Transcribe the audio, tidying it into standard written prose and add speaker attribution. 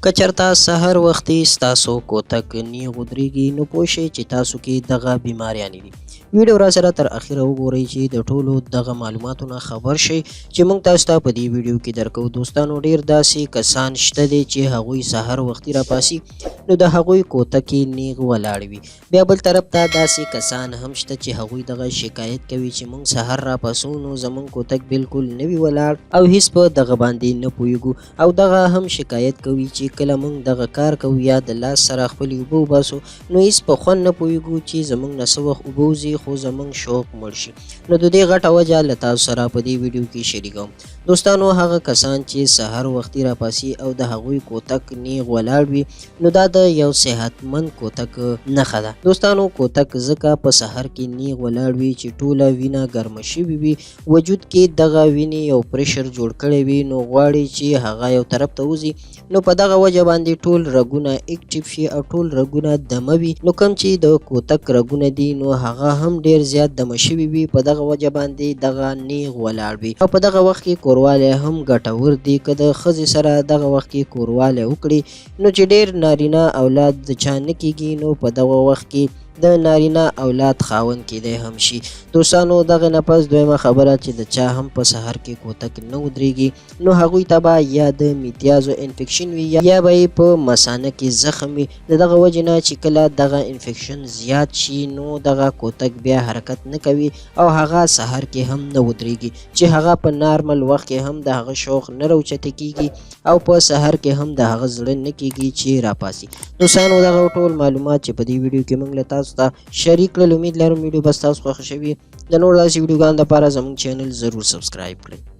Speaker 1: که چېرته سحر وختي ستاسو کوتک نیغ ودرېږي نو پوه شئ چې تاسو کې دغه بیماریانې دي. ویډیو راسره تر اخره وګورئ چې د ټولو دغه معلوماتو نه خبر شئ چې موږ تاسو ته په دې ویډیو کې درکو. دوستانو ډېر داسې کسان شته دي چې هغوی سحر وختي راپاسي نو د هغوی کوتک یې نیغ ولاړ وي. بیا بل طرف ته داسې کسان هم شته چې هغوی دغه شکایت کوي چې موږ سحر راپاسو نو زموږ کوتک بالکل نه وي ولاړ او هیڅ په دغه باندې نه پوهیږو، او دغه هم شکایت کوي چې کله موږ دغه کار کوو یا د لاس سره خپلې اوبه وباسو نو هیڅ په خوند نه پوهیږو چې زموږ نه څه وخت اوبه وځي خو زموږ شوق مړ شي. نو د دې غټه وجه له تاسو سره په دې ویډیو کې شریکوم. دوستانو هغه کسان چې سحر وختي راپاسي او د هغوی کوتک نیغ ولاړ وي نو دا د یو صحتمند کوتک نښه ده. دوستانو کوتک ځکه په سحر کې نیغ ولاړ وي چې ټوله وینه ګرمه شوې وي، وجود کې دغه وینې یو پریشر جوړ کړی وي نو غواړي چې هغه یو طرف ته وځي، نو په دغه وجه باندې ټول رګونه اکټیو شي او ټول رګونه دمه وي. نو کوم چې د کوتک رګونه دي نو هغه هم ډیر زیات دمه شوي وي، په دغه وجه باندې دغه نیغ ولاړ وي. او په دغه وخت کې کوروالی هم ګټور دی. که د ښځې سره دغه وخت کې کوروالی وکړي نو چې ډیر نارینه اولاد د چا نه کیږي نو په دغه وخت کې د نارینه اولاد خاوند کیدی هم شي. دوستانو دغه نه پس دویمه خبره چې د چا هم په سحر کې کوتک نه ودرېږي نو هغوی ته به یا د میتیازو انفیکشن وي یا به یې په مثانه کې زخم وي. د دغه وجې نه چې کله دغه انفیکشن زیات شي نو دغه کوتک بیا حرکت نه کوي او هغه سحر کې هم نه ودرېږي، چې هغه په نارمل وخت کې هم د هغه شوق نه راوچته کیږي او په سحر کې هم د هغه زړه نه کیږي چې راپاسي. دوستانو دغه ټول معلومات چې په دې ویډیو کې موږ له تاسو ته شریک کړل، امید لرم ویډیو به ستاسو خوښه شوي. د نور داسې ویډیوګانو لپاره زموږ چینل ضرور سبسکرایب کړئ.